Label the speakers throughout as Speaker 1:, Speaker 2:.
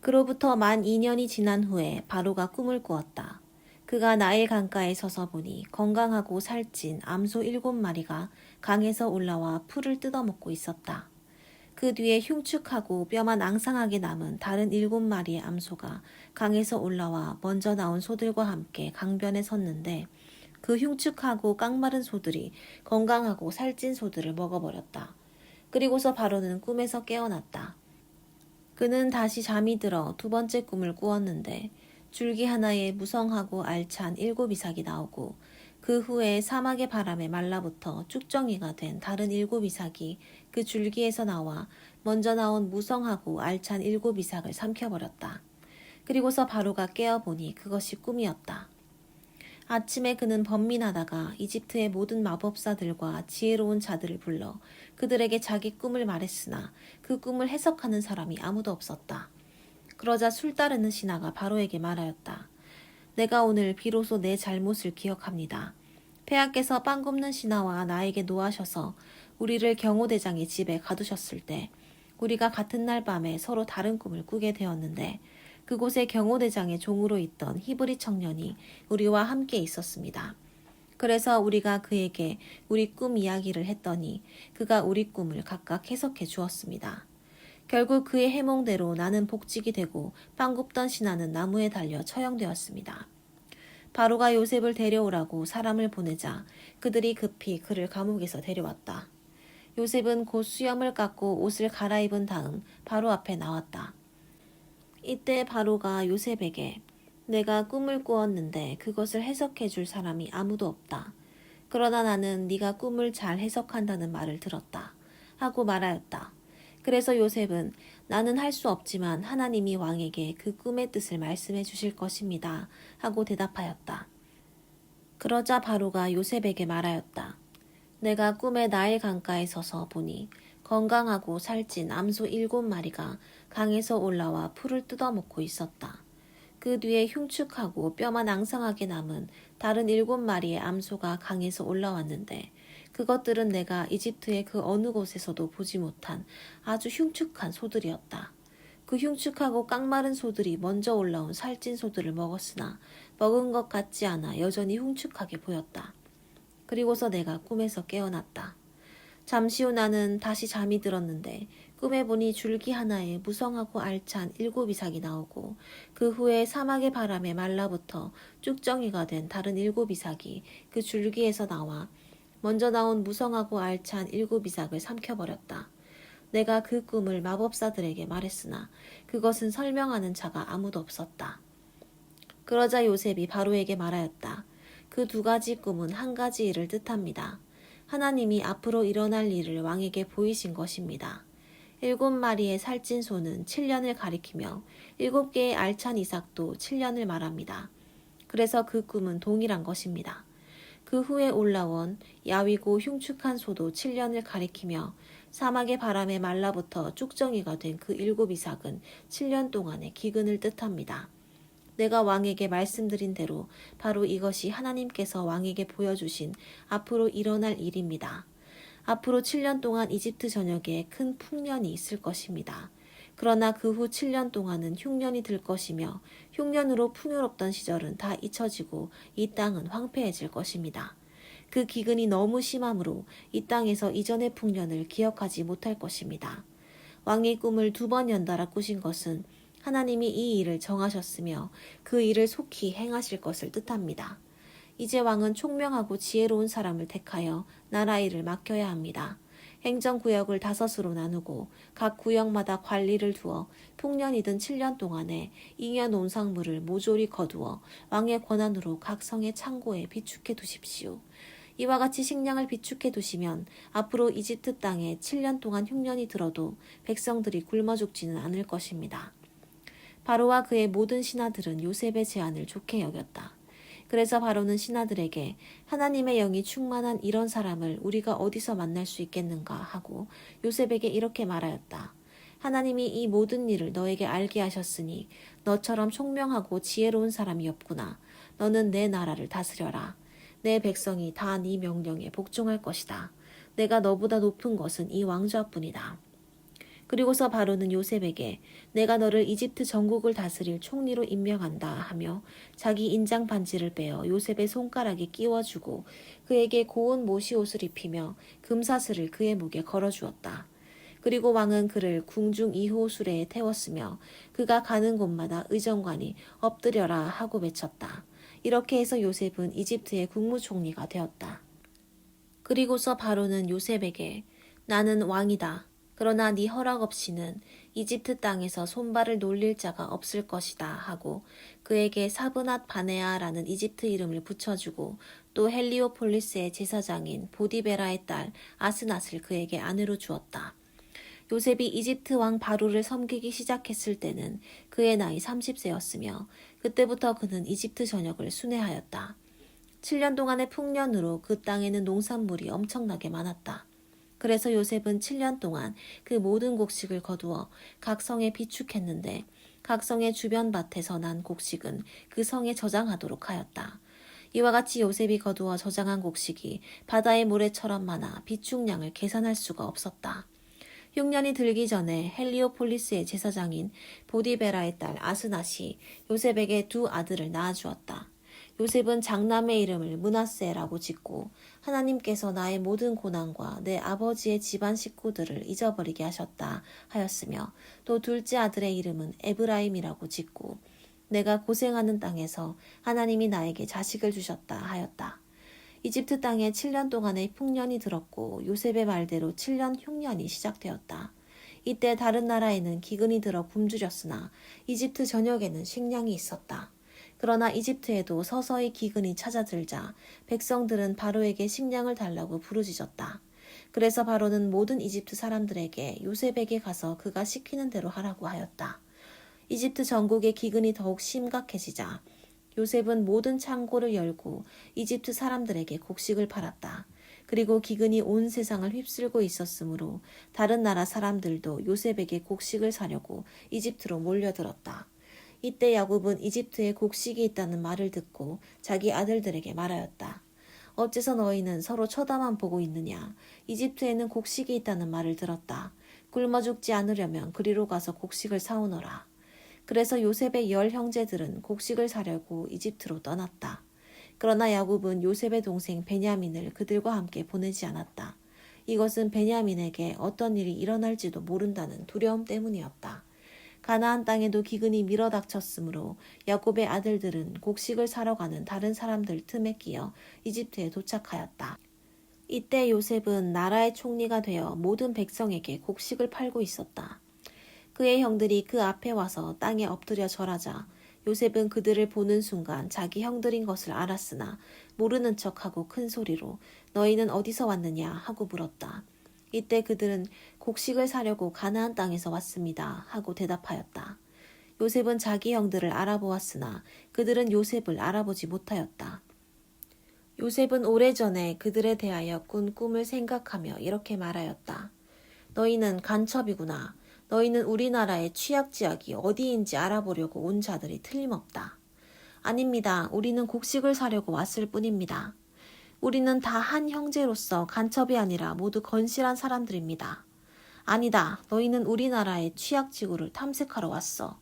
Speaker 1: 그로부터 만 2년이 지난 후에 바로가 꿈을 꾸었다. 그가 나일 강가에 서서 보니 건강하고 살찐 암소 7마리가 강에서 올라와 풀을 뜯어먹고 있었다. 그 뒤에 흉측하고 뼈만 앙상하게 남은 다른 7마리의 암소가 강에서 올라와 먼저 나온 소들과 함께 강변에 섰는데 그 흉측하고 깡마른 소들이 건강하고 살찐 소들을 먹어버렸다. 그리고서 바로는 꿈에서 깨어났다. 그는 다시 잠이 들어 두 번째 꿈을 꾸었는데 줄기 하나에 무성하고 알찬 7이삭이 나오고 그 후에 사막의 바람에 말라붙어 쭉정이가 된 다른 7이삭이 그 줄기에서 나와 먼저 나온 무성하고 알찬 7이삭을 삼켜버렸다. 그리고서 바로가 깨어보니 그것이 꿈이었다. 아침에 그는 번민하다가 이집트의 모든 마법사들과 지혜로운 자들을 불러 그들에게 자기 꿈을 말했으나 그 꿈을 해석하는 사람이 아무도 없었다. 그러자 술 따르는 신하가 바로에게 말하였다. 내가 오늘 비로소 내 잘못을 기억합니다. 폐하께서 빵 굽는 신하와 나에게 노하셔서 우리를 경호대장의 집에 가두셨을 때 우리가 같은 날 밤에 서로 다른 꿈을 꾸게 되었는데 그곳에 경호대장의 종으로 있던 히브리 청년이 우리와 함께 있었습니다. 그래서 우리가 그에게 우리 꿈 이야기를 했더니 그가 우리 꿈을 각각 해석해 주었습니다. 결국 그의 해몽대로 나는 복직이 되고 빵 굽던 신하는 나무에 달려 처형되었습니다. 바로가 요셉을 데려오라고 사람을 보내자 그들이 급히 그를 감옥에서 데려왔다. 요셉은 곧 수염을 깎고 옷을 갈아입은 다음 바로 앞에 나왔다. 이때 바로가 요셉에게 내가 꿈을 꾸었는데 그것을 해석해 줄 사람이 아무도 없다. 그러나 나는 네가 꿈을 잘 해석한다는 말을 들었다. 하고 말하였다. 그래서 요셉은 나는 할 수 없지만 하나님이 왕에게 그 꿈의 뜻을 말씀해 주실 것입니다. 하고 대답하였다. 그러자 바로가 요셉에게 말하였다. 내가 꿈에 나일 강가에 서서 보니 건강하고 살찐 암소 7마리가 강에서 올라와 풀을 뜯어먹고 있었다. 그 뒤에 흉측하고 뼈만 앙상하게 남은 다른 7마리의 암소가 강에서 올라왔는데 그것들은 내가 이집트의 그 어느 곳에서도 보지 못한 아주 흉측한 소들이었다. 그 흉측하고 깡마른 소들이 먼저 올라온 살찐 소들을 먹었으나 먹은 것 같지 않아 여전히 흉측하게 보였다. 그리고서 내가 꿈에서 깨어났다. 잠시 후 나는 다시 잠이 들었는데 꿈에 보니 줄기 하나에 무성하고 알찬 7이삭이 나오고 그 후에 사막의 바람에 말라붙어 쭉정이가 된 다른 7이삭이 그 줄기에서 나와 먼저 나온 무성하고 알찬 7이삭을 삼켜버렸다. 내가 그 꿈을 마법사들에게 말했으나 그것은 설명하는 자가 아무도 없었다. 그러자 요셉이 바로에게 말하였다. 그 2가지 꿈은 한 가지 일을 뜻합니다. 하나님이 앞으로 일어날 일을 왕에게 보이신 것입니다. 7마리의 살찐 소는 7년을 가리키며 7개의 알찬 이삭도 7년을 말합니다. 그래서 그 꿈은 동일한 것입니다. 그 후에 올라온 야위고 흉측한 소도 7년을 가리키며 사막의 바람에 말라붙어 쭉정이가 된 그 7이삭은 7년 동안의 기근을 뜻합니다. 내가 왕에게 말씀드린 대로 바로 이것이 하나님께서 왕에게 보여주신 앞으로 일어날 일입니다. 앞으로 7년 동안 이집트 전역에 큰 풍년이 있을 것입니다. 그러나 그 후 7년 동안은 흉년이 들 것이며 흉년으로 풍요롭던 시절은 다 잊혀지고 이 땅은 황폐해질 것입니다. 그 기근이 너무 심함으로 이 땅에서 이전의 풍년을 기억하지 못할 것입니다. 왕의 꿈을 2번 연달아 꾸신 것은 하나님이 이 일을 정하셨으며 그 일을 속히 행하실 것을 뜻합니다. 이제 왕은 총명하고 지혜로운 사람을 택하여 나라 일을 맡겨야 합니다. 행정구역을 5으로 나누고 각 구역마다 관리를 두어 풍년이든 7년 동안에 잉여 농산물을 모조리 거두어 왕의 권한으로 각 성의 창고에 비축해 두십시오. 이와 같이 식량을 비축해 두시면 앞으로 이집트 땅에 7년 동안 흉년이 들어도 백성들이 굶어 죽지는 않을 것입니다. 바로와 그의 모든 신하들은 요셉의 제안을 좋게 여겼다. 그래서 바로는 신하들에게 하나님의 영이 충만한 이런 사람을 우리가 어디서 만날 수 있겠는가 하고 요셉에게 이렇게 말하였다. 하나님이 이 모든 일을 너에게 알게 하셨으니 너처럼 총명하고 지혜로운 사람이 없구나. 너는 내 나라를 다스려라. 내 백성이 다 네 명령에 복종할 것이다. 내가 너보다 높은 것은 이 왕좌뿐이다. 그리고서 바로는 요셉에게 내가 너를 이집트 전국을 다스릴 총리로 임명한다 하며 자기 인장 반지를 빼어 요셉의 손가락에 끼워주고 그에게 고운 모시옷을 입히며 금사슬을 그의 목에 걸어주었다. 그리고 왕은 그를 궁중 2호 수레에 태웠으며 그가 가는 곳마다 의정관이 엎드려라 하고 외쳤다. 이렇게 해서 요셉은 이집트의 국무총리가 되었다. 그리고서 바로는 요셉에게 나는 왕이다. 그러나 네 허락 없이는 이집트 땅에서 손발을 놀릴 자가 없을 것이다 하고 그에게 사브낫 바네아라는 이집트 이름을 붙여주고 또 헬리오폴리스의 제사장인 보디베라의 딸 아스낫을 그에게 아내로 주었다. 요셉이 이집트 왕 바로를 섬기기 시작했을 때는 그의 나이 30세였으며 그때부터 그는 이집트 전역을 순회하였다. 7년 동안의 풍년으로 그 땅에는 농산물이 엄청나게 많았다. 그래서 요셉은 7년 동안 그 모든 곡식을 거두어 각 성에 비축했는데 각 성의 주변 밭에서 난 곡식은 그 성에 저장하도록 하였다. 이와 같이 요셉이 거두어 저장한 곡식이 바다의 모래처럼 많아 비축량을 계산할 수가 없었다. 흉년이 들기 전에 헬리오폴리스의 제사장인 보디베라의 딸 아스낫이 요셉에게 두 아들을 낳아주었다. 요셉은 장남의 이름을 므낫세라고 짓고 하나님께서 나의 모든 고난과 내 아버지의 집안 식구들을 잊어버리게 하셨다 하였으며 또 둘째 아들의 이름은 에브라임이라고 짓고 내가 고생하는 땅에서 하나님이 나에게 자식을 주셨다 하였다. 이집트 땅에 7년 동안의 풍년이 들었고 요셉의 말대로 7년 흉년이 시작되었다. 이때 다른 나라에는 기근이 들어 굶주렸으나 이집트 전역에는 식량이 있었다. 그러나 이집트에도 서서히 기근이 찾아들자 백성들은 바로에게 식량을 달라고 부르짖었다. 그래서 바로는 모든 이집트 사람들에게 요셉에게 가서 그가 시키는 대로 하라고 하였다. 이집트 전국의 기근이 더욱 심각해지자 요셉은 모든 창고를 열고 이집트 사람들에게 곡식을 팔았다. 그리고 기근이 온 세상을 휩쓸고 있었으므로 다른 나라 사람들도 요셉에게 곡식을 사려고 이집트로 몰려들었다. 이때 야곱은 이집트에 곡식이 있다는 말을 듣고 자기 아들들에게 말하였다. 어째서 너희는 서로 쳐다만 보고 있느냐? 이집트에는 곡식이 있다는 말을 들었다. 굶어 죽지 않으려면 그리로 가서 곡식을 사오너라. 그래서 요셉의 10 형제들은 곡식을 사려고 이집트로 떠났다. 그러나 야곱은 요셉의 동생 베냐민을 그들과 함께 보내지 않았다. 이것은 베냐민에게 어떤 일이 일어날지도 모른다는 두려움 때문이었다. 가나안 땅에도 기근이 밀어닥쳤으므로 야곱의 아들들은 곡식을 사러 가는 다른 사람들 틈에 끼어 이집트에 도착하였다. 이때 요셉은 나라의 총리가 되어 모든 백성에게 곡식을 팔고 있었다. 그의 형들이 그 앞에 와서 땅에 엎드려 절하자 요셉은 그들을 보는 순간 자기 형들인 것을 알았으나 모르는 척하고 큰 소리로 너희는 어디서 왔느냐 하고 물었다. 이때 그들은 곡식을 사려고 가나안 땅에서 왔습니다 하고 대답하였다. 요셉은 자기 형들을 알아보았으나 그들은 요셉을 알아보지 못하였다. 요셉은 오래전에 그들에 대하여 꾼 꿈을 생각하며 이렇게 말하였다. 너희는 간첩이구나. 너희는 우리나라의 취약지역이 어디인지 알아보려고 온 자들이 틀림없다. 아닙니다. 우리는 곡식을 사려고 왔을 뿐입니다. 우리는 다 한 형제로서 간첩이 아니라 모두 건실한 사람들입니다. 아니다. 너희는 우리나라의 취약지구를 탐색하러 왔어.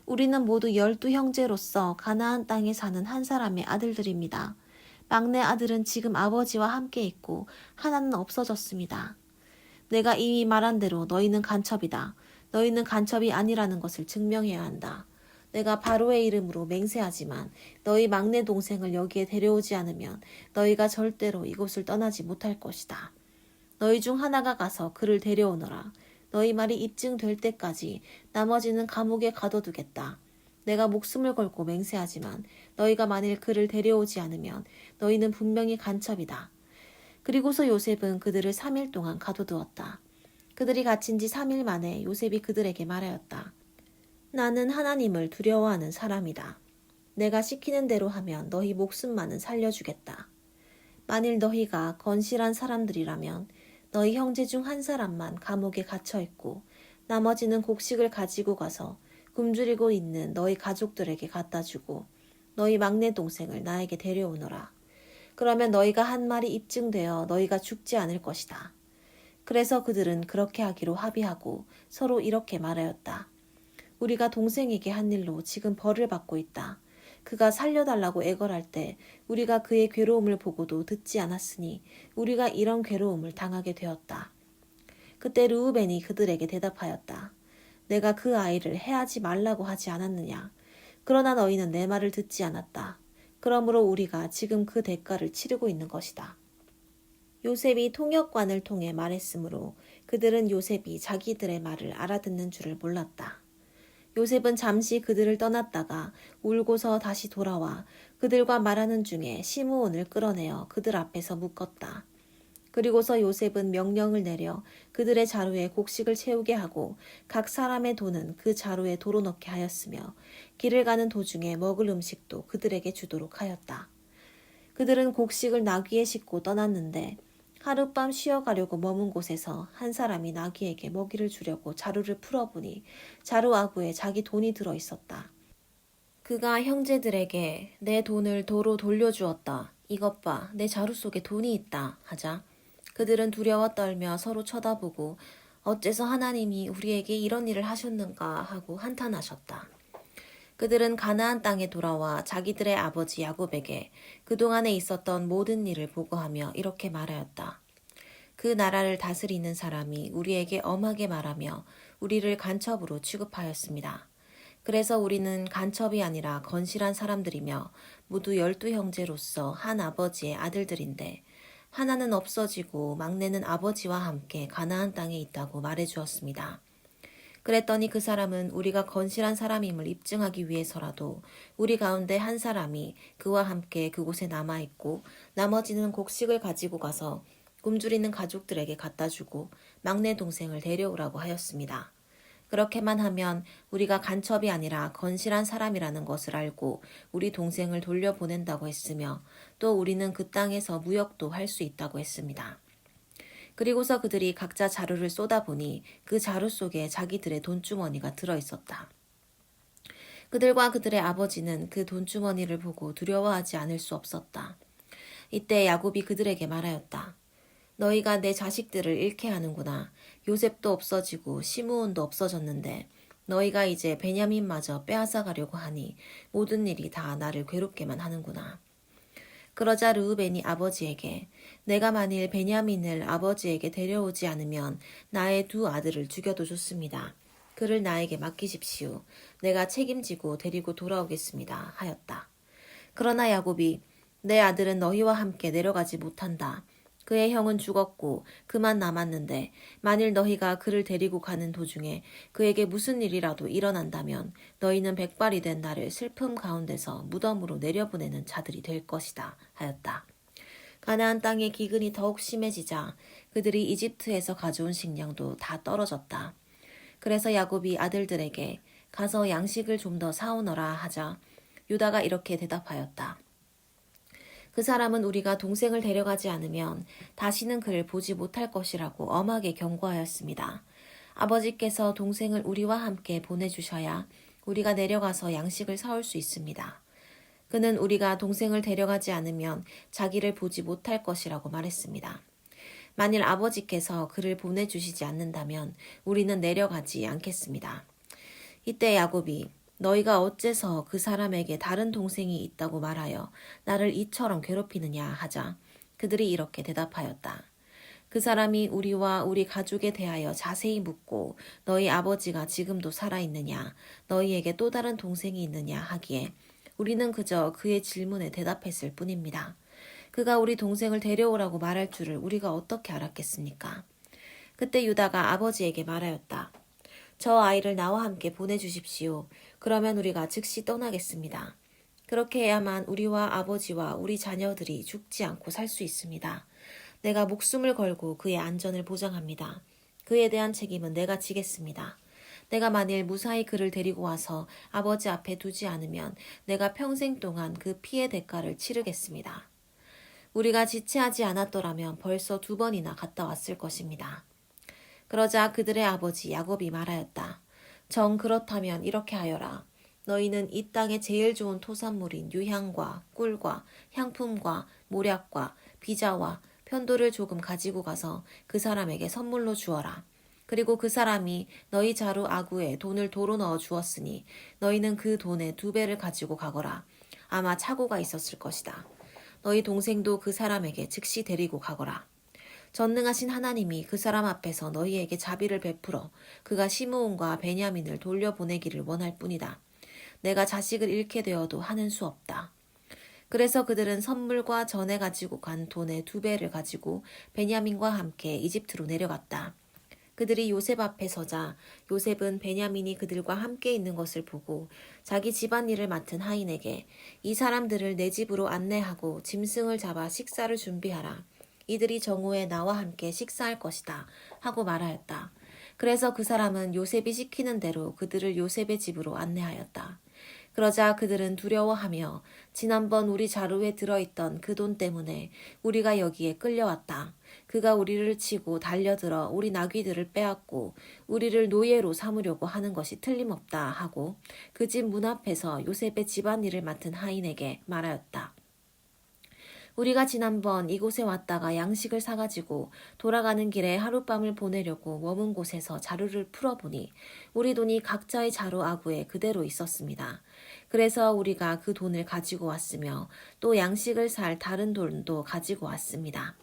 Speaker 1: 우리는 모두 12 형제로서 가나안 땅에 사는 한 사람의 아들들입니다. 막내 아들은 지금 아버지와 함께 있고 하나는 없어졌습니다. 내가 이미 말한 대로 너희는 간첩이다. 너희는 간첩이 아니라는 것을 증명해야 한다. 내가 바로의 이름으로 맹세하지만 너희 막내 동생을 여기에 데려오지 않으면 너희가 절대로 이곳을 떠나지 못할 것이다. 너희 중 하나가 가서 그를 데려오너라. 너희 말이 입증될 때까지 나머지는 감옥에 가둬두겠다. 내가 목숨을 걸고 맹세하지만 너희가 만일 그를 데려오지 않으면 너희는 분명히 간첩이다. 그리고서 요셉은 그들을 3일 동안 가둬두었다. 그들이 갇힌 지 3일 만에 요셉이 그들에게 말하였다. 나는 하나님을 두려워하는 사람이다. 내가 시키는 대로 하면 너희 목숨만은 살려주겠다. 만일 너희가 건실한 사람들이라면 너희 형제 중 한 사람만 감옥에 갇혀있고 나머지는 곡식을 가지고 가서 굶주리고 있는 너희 가족들에게 갖다주고 너희 막내 동생을 나에게 데려오너라. 그러면 너희가 한 말이 입증되어 너희가 죽지 않을 것이다. 그래서 그들은 그렇게 하기로 합의하고 서로 이렇게 말하였다. 우리가 동생에게 한 일로 지금 벌을 받고 있다. 그가 살려달라고 애걸할 때 우리가 그의 괴로움을 보고도 듣지 않았으니 우리가 이런 괴로움을 당하게 되었다. 그때 르우벤이 그들에게 대답하였다. 내가 그 아이를 해하지 말라고 하지 않았느냐. 그러나 너희는 내 말을 듣지 않았다. 그러므로 우리가 지금 그 대가를 치르고 있는 것이다. 요셉이 통역관을 통해 말했으므로 그들은 요셉이 자기들의 말을 알아듣는 줄을 몰랐다. 요셉은 잠시 그들을 떠났다가 울고서 다시 돌아와 그들과 말하는 중에 시므온을 끌어내어 그들 앞에서 묶었다. 그리고서 요셉은 명령을 내려 그들의 자루에 곡식을 채우게 하고 각 사람의 돈은 그 자루에 도로 넣게 하였으며 길을 가는 도중에 먹을 음식도 그들에게 주도록 하였다. 그들은 곡식을 나귀에 싣고 떠났는데 하룻밤 쉬어가려고 머문 곳에서 한 사람이 나귀에게 먹이를 주려고 자루를 풀어보니 자루 아구에 자기 돈이 들어 있었다. 그가 형제들에게 내 돈을 도로 돌려주었다. 이것 봐, 내 자루 속에 돈이 있다. 하자 그들은 두려워 떨며 서로 쳐다보고 어째서 하나님이 우리에게 이런 일을 하셨는가 하고 한탄하셨다. 그들은 가나안 땅에 돌아와 자기들의 아버지 야곱에게 그동안에 있었던 모든 일을 보고하며 이렇게 말하였다. 그 나라를 다스리는 사람이 우리에게 엄하게 말하며 우리를 간첩으로 취급하였습니다. 그래서 우리는 간첩이 아니라 건실한 사람들이며 모두 12형제로서 한 아버지의 아들들인데 하나는 없어지고 막내는 아버지와 함께 가나안 땅에 있다고 말해주었습니다. 그랬더니 그 사람은 우리가 건실한 사람임을 입증하기 위해서라도 우리 가운데 한 사람이 그와 함께 그곳에 남아있고 나머지는 곡식을 가지고 가서 굶주리는 가족들에게 갖다 주고 막내 동생을 데려오라고 하였습니다. 그렇게만 하면 우리가 간첩이 아니라 건실한 사람이라는 것을 알고 우리 동생을 돌려보낸다고 했으며 또 우리는 그 땅에서 무역도 할 수 있다고 했습니다. 그리고서 그들이 각자 자루를 쏟아보니 그 자루 속에 자기들의 돈주머니가 들어있었다. 그들과 그들의 아버지는 그 돈주머니를 보고 두려워하지 않을 수 없었다. 이때 야곱이 그들에게 말하였다. 너희가 내 자식들을 잃게 하는구나. 요셉도 없어지고 시므온도 없어졌는데 너희가 이제 베냐민마저 빼앗아 가려고 하니 모든 일이 다 나를 괴롭게만 하는구나. 그러자 르우벤이 아버지에게 내가 만일 베냐민을 아버지에게 데려오지 않으면 나의 두 아들을 죽여도 좋습니다. 그를 나에게 맡기십시오. 내가 책임지고 데리고 돌아오겠습니다. 하였다. 그러나 야곱이 내 아들은 너희와 함께 내려가지 못한다. 그의 형은 죽었고 그만 남았는데 만일 너희가 그를 데리고 가는 도중에 그에게 무슨 일이라도 일어난다면 너희는 백발이 된 나를 슬픔 가운데서 무덤으로 내려보내는 자들이 될 것이다 하였다. 가나안 땅의 기근이 더욱 심해지자 그들이 이집트에서 가져온 식량도 다 떨어졌다. 그래서 야곱이 아들들에게 가서 양식을 좀 더 사오너라 하자 유다가 이렇게 대답하였다. 그 사람은 우리가 동생을 데려가지 않으면 다시는 그를 보지 못할 것이라고 엄하게 경고하였습니다. 아버지께서 동생을 우리와 함께 보내주셔야 우리가 내려가서 양식을 사올 수 있습니다. 그는 우리가 동생을 데려가지 않으면 자기를 보지 못할 것이라고 말했습니다. 만일 아버지께서 그를 보내주시지 않는다면 우리는 내려가지 않겠습니다. 이때 야곱이 너희가 어째서 그 사람에게 다른 동생이 있다고 말하여 나를 이처럼 괴롭히느냐 하자 그들이 이렇게 대답하였다. 그 사람이 우리와 우리 가족에 대하여 자세히 묻고 너희 아버지가 지금도 살아있느냐 너희에게 또 다른 동생이 있느냐 하기에 우리는 그저 그의 질문에 대답했을 뿐입니다. 그가 우리 동생을 데려오라고 말할 줄을 우리가 어떻게 알았겠습니까? 그때 유다가 아버지에게 말하였다. 저 아이를 나와 함께 보내주십시오. 그러면 우리가 즉시 떠나겠습니다. 그렇게 해야만 우리와 아버지와 우리 자녀들이 죽지 않고 살 수 있습니다. 내가 목숨을 걸고 그의 안전을 보장합니다. 그에 대한 책임은 내가 지겠습니다. 내가 만일 무사히 그를 데리고 와서 아버지 앞에 두지 않으면 내가 평생 동안 그 피해 대가를 치르겠습니다. 우리가 지체하지 않았더라면 벌써 2번이나 갔다 왔을 것입니다. 그러자 그들의 아버지 야곱이 말하였다. 정 그렇다면 이렇게 하여라. 너희는 이 땅의 제일 좋은 토산물인 유향과 꿀과 향품과 모략과 비자와 편도를 조금 가지고 가서 그 사람에게 선물로 주어라. 그리고 그 사람이 너희 자루 아구에 돈을 도로 넣어 주었으니 너희는 그 돈의 2배를 가지고 가거라. 아마 착오가 있었을 것이다. 너희 동생도 그 사람에게 즉시 데리고 가거라. 전능하신 하나님이 그 사람 앞에서 너희에게 자비를 베풀어 그가 시므온과 베냐민을 돌려보내기를 원할 뿐이다. 내가 자식을 잃게 되어도 하는 수 없다. 그래서 그들은 선물과 전에 가지고 간 돈의 2배를 가지고 베냐민과 함께 이집트로 내려갔다. 그들이 요셉 앞에 서자 요셉은 베냐민이 그들과 함께 있는 것을 보고 자기 집안일을 맡은 하인에게 이 사람들을 내 집으로 안내하고 짐승을 잡아 식사를 준비하라. 이들이 정오에 나와 함께 식사할 것이다 하고 말하였다. 그래서 그 사람은 요셉이 시키는 대로 그들을 요셉의 집으로 안내하였다. 그러자 그들은 두려워하며 지난번 우리 자루에 들어있던 그 돈 때문에 우리가 여기에 끌려왔다. 그가 우리를 치고 달려들어 우리 나귀들을 빼앗고 우리를 노예로 삼으려고 하는 것이 틀림없다 하고 그 집 문 앞에서 요셉의 집안일을 맡은 하인에게 말하였다. 우리가 지난번 이곳에 왔다가 양식을 사가지고 돌아가는 길에 하룻밤을 보내려고 머문 곳에서 자루를 풀어보니 우리 돈이 각자의 자루 아구에 그대로 있었습니다. 그래서 우리가 그 돈을 가지고 왔으며 또 양식을 살 다른 돈도 가지고 왔습니다.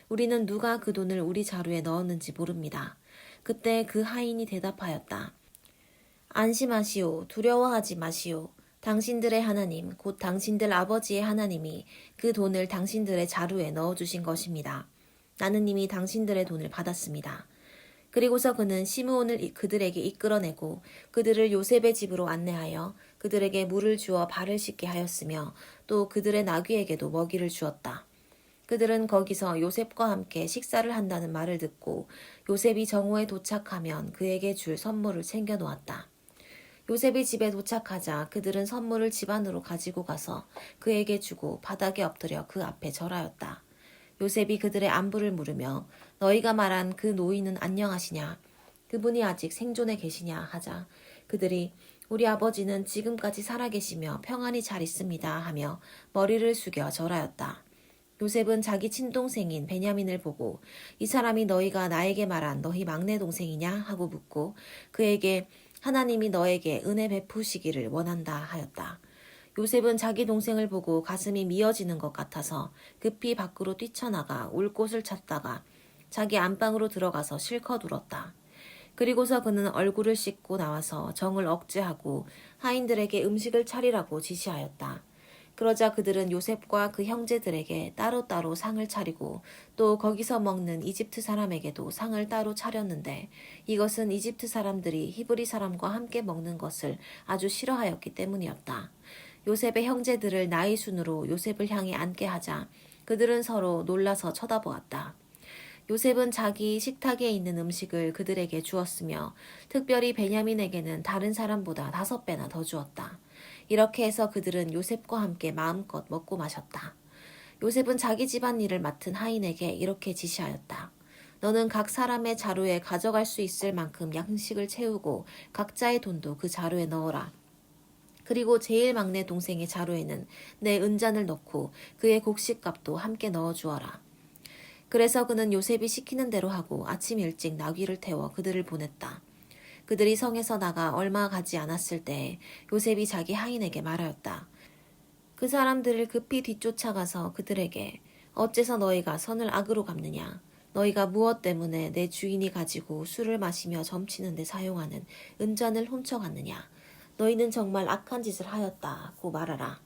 Speaker 1: 우리는 누가 그 돈을 우리 자루에 넣었는지 모릅니다. 그때 그 하인이 대답하였다. 안심하시오. 두려워하지 마시오. 당신들의 하나님, 곧 당신들 아버지의 하나님이 그 돈을 당신들의 자루에 넣어주신 것입니다. 나는 이미 당신들의 돈을 받았습니다. 그리고서 그는 시므온을 그들에게 이끌어내고 그들을 요셉의 집으로 안내하여 그들에게 물을 주어 발을 씻게 하였으며 또 그들의 나귀에게도 먹이를 주었다. 그들은 거기서 요셉과 함께 식사를 한다는 말을 듣고 요셉이 정오에 도착하면 그에게 줄 선물을 챙겨 놓았다. 요셉이 집에 도착하자 그들은 선물을 집 안으로 가지고 가서 그에게 주고 바닥에 엎드려 그 앞에 절하였다. 요셉이 그들의 안부를 물으며 너희가 말한 그 노인은 안녕하시냐? 그분이 아직 생존해 계시냐? 하자 그들이 우리 아버지는 지금까지 살아계시며 평안히 잘 있습니다 하며 머리를 숙여 절하였다. 요셉은 자기 친동생인 베냐민을 보고 이 사람이 너희가 나에게 말한 너희 막내 동생이냐? 하고 묻고 그에게 하나님이 너에게 은혜 베푸시기를 원한다 하였다. 요셉은 자기 동생을 보고 가슴이 미어지는 것 같아서 급히 밖으로 뛰쳐나가 울 곳을 찾다가 자기 안방으로 들어가서 실컷 울었다. 그리고서 그는 얼굴을 씻고 나와서 정을 억제하고 하인들에게 음식을 차리라고 지시하였다. 그러자 그들은 요셉과 그 형제들에게 따로따로 상을 차리고 또 거기서 먹는 이집트 사람에게도 상을 따로 차렸는데 이것은 이집트 사람들이 히브리 사람과 함께 먹는 것을 아주 싫어하였기 때문이었다. 요셉의 형제들을 나이 순으로 요셉을 향해 앉게 하자 그들은 서로 놀라서 쳐다보았다. 요셉은 자기 식탁에 있는 음식을 그들에게 주었으며 특별히 베냐민에게는 다른 사람보다 5배나 더 주었다. 이렇게 해서 그들은 요셉과 함께 마음껏 먹고 마셨다. 요셉은 자기 집안일을 맡은 하인에게 이렇게 지시하였다. 너는 각 사람의 자루에 가져갈 수 있을 만큼 양식을 채우고 각자의 돈도 그 자루에 넣어라. 그리고 제일 막내 동생의 자루에는 내 은잔을 넣고 그의 곡식값도 함께 넣어주어라. 그래서 그는 요셉이 시키는 대로 하고 아침 일찍 나귀를 태워 그들을 보냈다. 그들이 성에서 나가 얼마 가지 않았을 때 요셉이 자기 하인에게 말하였다. 그 사람들을 급히 뒤쫓아가서 그들에게 어째서 너희가 선을 악으로 갚느냐? 너희가 무엇 때문에 내 주인이 가지고 술을 마시며 점치는 데 사용하는 은잔을 훔쳐갔느냐? 너희는 정말 악한 짓을 하였다고 말하라.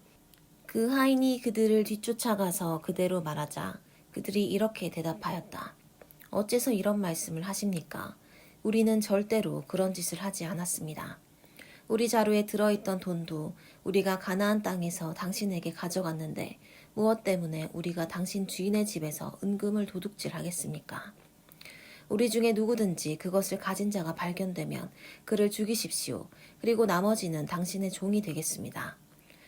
Speaker 1: 그 하인이 그들을 뒤쫓아가서 그대로 말하자 그들이 이렇게 대답하였다. 어째서 이런 말씀을 하십니까? 우리는 절대로 그런 짓을 하지 않았습니다. 우리 자루에 들어있던 돈도 우리가 가나안 땅에서 당신에게 가져갔는데 무엇 때문에 우리가 당신 주인의 집에서 은금을 도둑질하겠습니까? 우리 중에 누구든지 그것을 가진 자가 발견되면 그를 죽이십시오. 그리고 나머지는 당신의 종이 되겠습니다.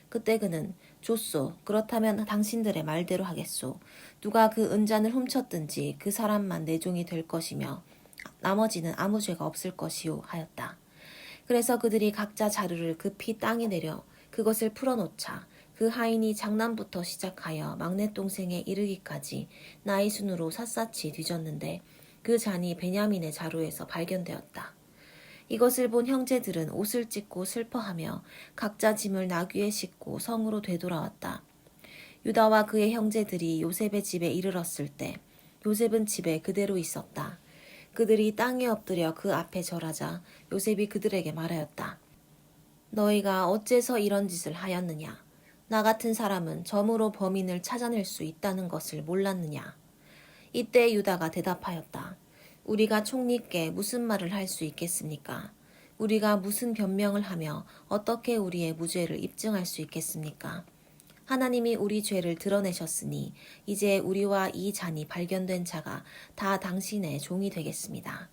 Speaker 1: 그때 그는 좋소. 그렇다면 당신들의 말대로 하겠소. 누가 그 은잔을 훔쳤든지 그 사람만 내 종이 될 것이며 나머지는 아무 죄가 없을 것이요 하였다. 그래서 그들이 각자 자루를 급히 땅에 내려 그것을 풀어놓자 그 하인이 장남부터 시작하여 막내동생에 이르기까지 나이 순으로 샅샅이 뒤졌는데 그 잔이 베냐민의 자루에서 발견되었다. 이것을 본 형제들은 옷을 찢고 슬퍼하며 각자 짐을 나귀에 싣고 성으로 되돌아왔다. 유다와 그의 형제들이 요셉의 집에 이르렀을 때 요셉은 집에 그대로 있었다. 그들이 땅에 엎드려 그 앞에 절하자 요셉이 그들에게 말하였다. 너희가 어째서 이런 짓을 하였느냐? 나 같은 사람은 점으로 범인을 찾아낼 수 있다는 것을 몰랐느냐? 이때 유다가 대답하였다. 우리가 총리께 무슨 말을 할 수 있겠습니까? 우리가 무슨 변명을 하며 어떻게 우리의 무죄를 입증할 수 있겠습니까? 하나님이 우리 죄를 드러내셨으니 이제 우리와 이 잔이 발견된 자가 다 당신의 종이 되겠습니다.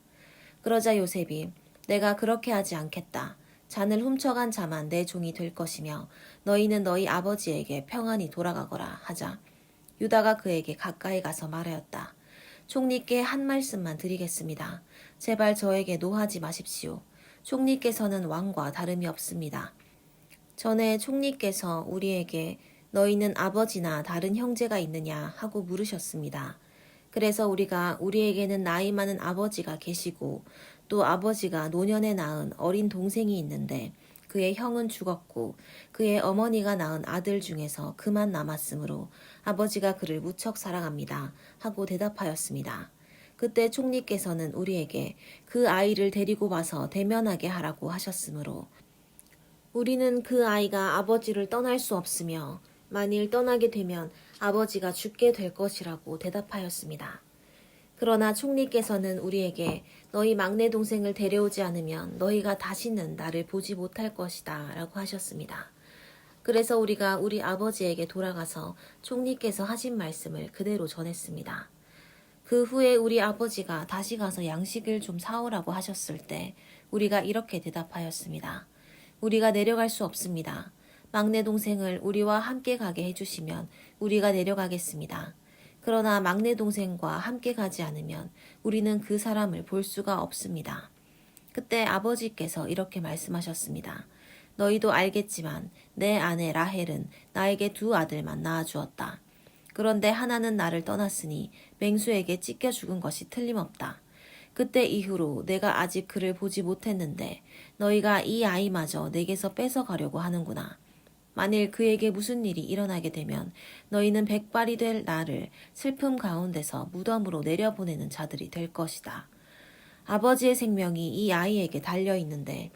Speaker 1: 그러자 요셉이 내가 그렇게 하지 않겠다. 잔을 훔쳐간 자만 내 종이 될 것이며 너희는 너희 아버지에게 평안히 돌아가거라 하자 유다가 그에게 가까이 가서 말하였다. 총리께 한 말씀만 드리겠습니다. 제발 저에게 노하지 마십시오. 총리께서는 왕과 다름이 없습니다. 전에 총리께서 우리에게 너희는 아버지나 다른 형제가 있느냐 하고 물으셨습니다. 그래서 우리가 우리에게는 나이 많은 아버지가 계시고 또 아버지가 노년에 낳은 어린 동생이 있는데 그의 형은 죽었고 그의 어머니가 낳은 아들 중에서 그만 남았으므로 아버지가 그를 무척 사랑합니다 하고 대답하였습니다. 그때 총리께서는 우리에게 그 아이를 데리고 와서 대면하게 하라고 하셨으므로 우리는 그 아이가 아버지를 떠날 수 없으며 만일 떠나게 되면 아버지가 죽게 될 것이라고 대답하였습니다. 그러나 총리께서는 우리에게 너희 막내 동생을 데려오지 않으면 너희가 다시는 나를 보지 못할 것이다 라고 하셨습니다. 그래서 우리가 우리 아버지에게 돌아가서 총리께서 하신 말씀을 그대로 전했습니다. 그 후에 우리 아버지가 다시 가서 양식을 좀 사오라고 하셨을 때 우리가 이렇게 대답하였습니다. 우리가 내려갈 수 없습니다. 막내 동생을 우리와 함께 가게 해주시면 우리가 내려가겠습니다. 그러나 막내 동생과 함께 가지 않으면 우리는 그 사람을 볼 수가 없습니다. 그때 아버지께서 이렇게 말씀하셨습니다. 너희도 알겠지만 내 아내 라헬은 나에게 두 아들만 낳아주었다. 그런데 하나는 나를 떠났으니 맹수에게 찢겨 죽은 것이 틀림없다. 그때 이후로 내가 아직 그를 보지 못했는데 너희가 이 아이마저 내게서 뺏어가려고 하는구나. 만일 그에게 무슨 일이 일어나게 되면 너희는 백발이 될 나를 슬픔 가운데서 무덤으로 내려보내는 자들이 될 것이다. 아버지의 생명이 이 아이에게 달려 있는데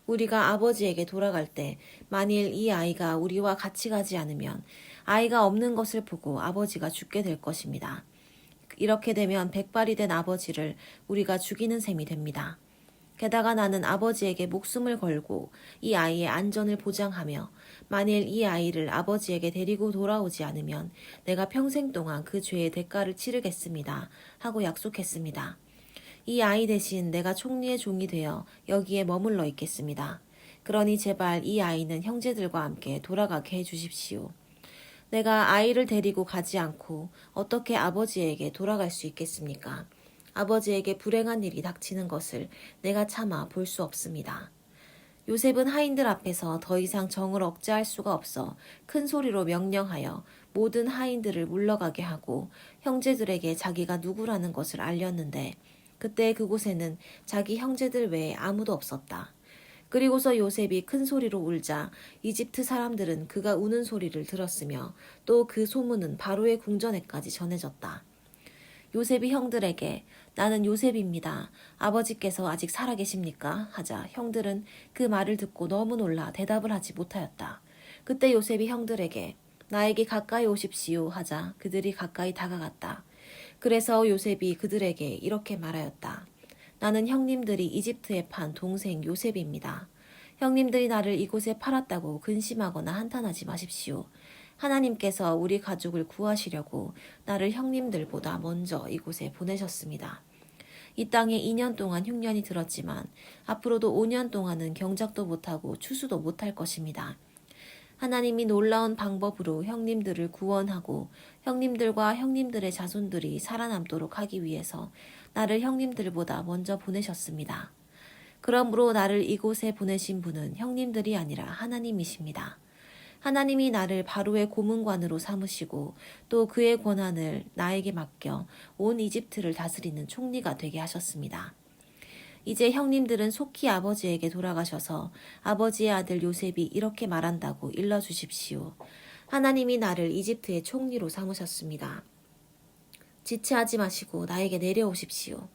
Speaker 1: 우리가 아버지에게 돌아갈 때 만일 이 아이가 우리와 같이 가지 않으면 아이가 없는 것을 보고 아버지가 죽게 될 것입니다. 이렇게 되면 백발이 된 아버지를 우리가 죽이는 셈이 됩니다. 게다가 나는 아버지에게 목숨을 걸고 이 아이의 안전을 보장하며 만일 이 아이를 아버지에게 데리고 돌아오지 않으면 내가 평생 동안 그 죄의 대가를 치르겠습니다. 하고 약속했습니다. 이 아이 대신 내가 총리의 종이 되어 여기에 머물러 있겠습니다. 그러니 제발 이 아이는 형제들과 함께 돌아가게 해주십시오. 내가 아이를 데리고 가지 않고 어떻게 아버지에게 돌아갈 수 있겠습니까? 아버지에게 불행한 일이 닥치는 것을 내가 차마 볼 수 없습니다. 요셉은 하인들 앞에서 더 이상 정을 억제할 수가 없어 큰 소리로 명령하여 모든 하인들을 물러가게 하고 형제들에게 자기가 누구라는 것을 알렸는데 그때 그곳에는 자기 형제들 외에 아무도 없었다. 그리고서 요셉이 큰 소리로 울자 이집트 사람들은 그가 우는 소리를 들었으며 또 그 소문은 바로의 궁전에까지 전해졌다. 요셉이 형들에게 나는 요셉입니다. 아버지께서 아직 살아계십니까? 하자 형들은 그 말을 듣고 너무 놀라 대답을 하지 못하였다. 그때 요셉이 형들에게 나에게 가까이 오십시오 하자 그들이 가까이 다가갔다. 그래서 요셉이 그들에게 이렇게 말하였다. 나는 형님들이 이집트에 판 동생 요셉입니다. 형님들이 나를 이곳에 팔았다고 근심하거나 한탄하지 마십시오. 하나님께서 우리 가족을 구하시려고 나를 형님들보다 먼저 이곳에 보내셨습니다. 이 땅에 2년 동안 흉년이 들었지만 앞으로도 5년 동안은 경작도 못하고 추수도 못할 것입니다. 하나님이 놀라운 방법으로 형님들을 구원하고 형님들과 형님들의 자손들이 살아남도록 하기 위해서 나를 형님들보다 먼저 보내셨습니다. 그러므로 나를 이곳에 보내신 분은 형님들이 아니라 하나님이십니다. 하나님이 나를 바로의 고문관으로 삼으시고 또 그의 권한을 나에게 맡겨 온 이집트를 다스리는 총리가 되게 하셨습니다. 이제 형님들은 속히 아버지에게 돌아가셔서 아버지의 아들 요셉이 이렇게 말한다고 일러주십시오. 하나님이 나를 이집트의 총리로 삼으셨습니다. 지체하지 마시고 나에게 내려오십시오.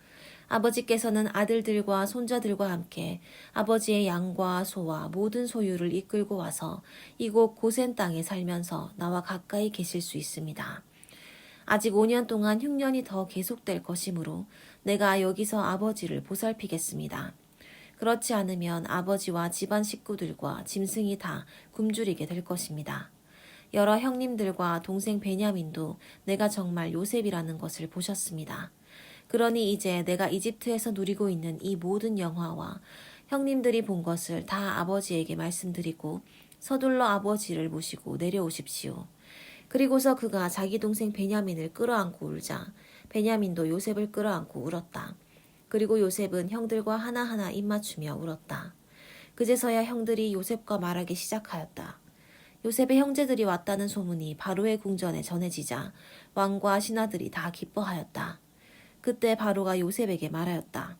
Speaker 1: 아버지께서는 아들들과 손자들과 함께 아버지의 양과 소와 모든 소유를 이끌고 와서 이곳 고센 땅에 살면서 나와 가까이 계실 수 있습니다. 아직 5년 동안 흉년이 더 계속될 것이므로 내가 여기서 아버지를 보살피겠습니다. 그렇지 않으면 아버지와 집안 식구들과 짐승이 다 굶주리게 될 것입니다. 여러 형님들과 동생 베냐민도 내가 정말 요셉이라는 것을 보셨습니다. 그러니 이제 내가 이집트에서 누리고 있는 이 모든 영화와 형님들이 본 것을 다 아버지에게 말씀드리고 서둘러 아버지를 모시고 내려오십시오. 그리고서 그가 자기 동생 베냐민을 끌어안고 울자 베냐민도 요셉을 끌어안고 울었다. 그리고 요셉은 형들과 하나하나 입맞추며 울었다. 그제서야 형들이 요셉과 말하기 시작하였다. 요셉의 형제들이 왔다는 소문이 바로의 궁전에 전해지자 왕과 신하들이 다 기뻐하였다. 그때 바로가 요셉에게 말하였다.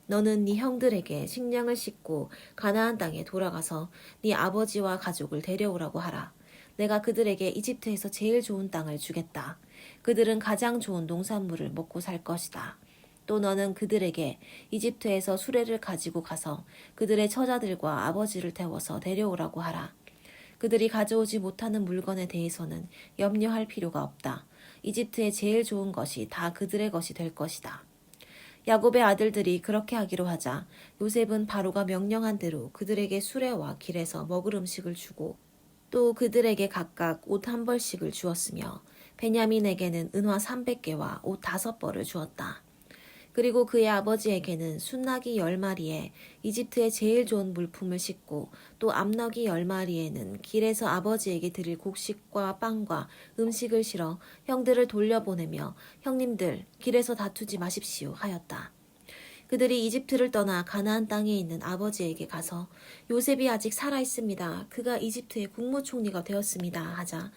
Speaker 1: 너는 네 형들에게 식량을 싣고 가나안 땅에 돌아가서 네 아버지와 가족을 데려오라고 하라. 내가 그들에게 이집트에서 제일 좋은 땅을 주겠다. 그들은 가장 좋은 농산물을 먹고 살 것이다. 또 너는 그들에게 이집트에서 수레를 가지고 가서 그들의 처자들과 아버지를 태워서 데려오라고 하라. 그들이 가져오지 못하는 물건에 대해서는 염려할 필요가 없다. 이집트의 제일 좋은 것이 다 그들의 것이 될 것이다. 야곱의 아들들이 그렇게 하기로 하자 요셉은 바로가 명령한 대로 그들에게 수레와 길에서 먹을 음식을 주고 또 그들에게 각각 옷 한 벌씩을 주었으며 베냐민에게는 은화 300개와 옷 5벌을 주었다. 그리고 그의 아버지에게는 순나기 10마리에 이집트의 제일 좋은 물품을 싣고 또 암나귀 10마리에는 길에서 아버지에게 드릴 곡식과 빵과 음식을 실어 형들을 돌려보내며 형님들 길에서 다투지 마십시오 하였다. 그들이 이집트를 떠나 가나안 땅에 있는 아버지에게 가서 요셉이 아직 살아 있습니다. 그가 이집트의 국무총리가 되었습니다 하자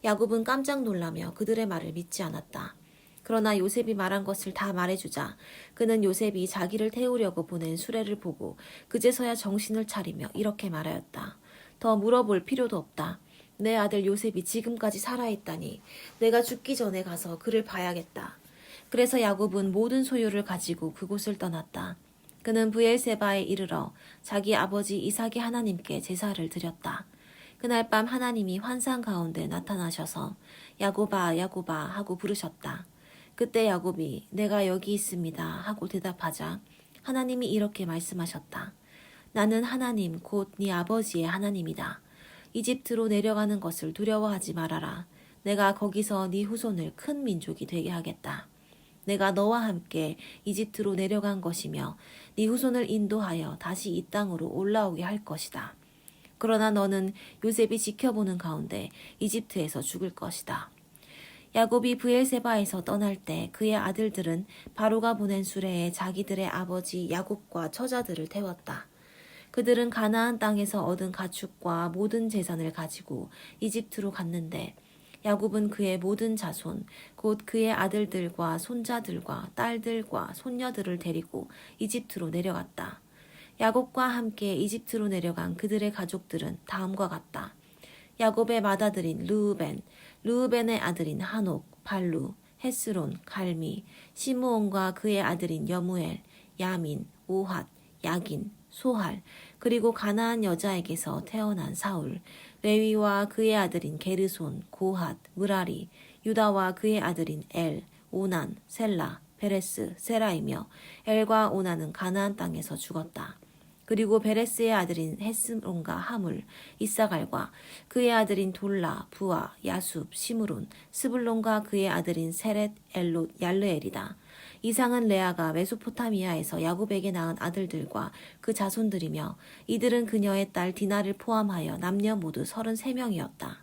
Speaker 1: 야곱은 깜짝 놀라며 그들의 말을 믿지 않았다. 그러나 요셉이 말한 것을 다 말해주자 그는 요셉이 자기를 태우려고 보낸 수레를 보고 그제서야 정신을 차리며 이렇게 말하였다. 더 물어볼 필요도 없다. 내 아들 요셉이 지금까지 살아있다니 내가 죽기 전에 가서 그를 봐야겠다. 그래서 야곱은 모든 소유를 가지고 그곳을 떠났다. 그는 브엘세바에 이르러 자기 아버지 이삭의 하나님께 제사를 드렸다. 그날 밤 하나님이 환상 가운데 나타나셔서 야곱아 야곱아 하고 부르셨다. 그때 야곱이 내가 여기 있습니다 하고 대답하자 하나님이 이렇게 말씀하셨다. 나는 하나님 곧 네 아버지의 하나님이다. 이집트로 내려가는 것을 두려워하지 말아라. 내가 거기서 네 후손을 큰 민족이 되게 하겠다. 내가 너와 함께 이집트로 내려간 것이며 네 후손을 인도하여 다시 이 땅으로 올라오게 할 것이다. 그러나 너는 요셉이 지켜보는 가운데 이집트에서 죽을 것이다. 야곱이 브엘세바에서 떠날 때 그의 아들들은 바로가 보낸 수레에 자기들의 아버지 야곱과 처자들을 태웠다. 그들은 가나안 땅에서 얻은 가축과 모든 재산을 가지고 이집트로 갔는데 야곱은 그의 모든 자손, 곧 그의 아들들과 손자들과 딸들과 손녀들을 데리고 이집트로 내려갔다. 야곱과 함께 이집트로 내려간 그들의 가족들은 다음과 같다. 야곱의 맏아들인 르우벤의 아들인 한옥, 발루, 헤스론, 갈미, 시므온과 그의 아들인 여무엘, 야민, 오핫, 야긴, 소할, 그리고 가나안 여자에게서 태어난 사울, 레위와 그의 아들인 게르손, 고핫, 무라리, 유다와 그의 아들인 엘, 오난, 셀라, 베레스, 세라이며 엘과 오난은 가나안 땅에서 죽었다. 그리고 베레스의 아들인 헤스론과 하물, 이사갈과 그의 아들인 돌라, 부아, 야숲, 시므론, 스불론과 그의 아들인 세렛, 엘롯, 얄르엘이다. 이상은 레아가 메소포타미아에서 야곱에게 낳은 아들들과 그 자손들이며 이들은 그녀의 딸 디나를 포함하여 남녀 모두 33명이었다.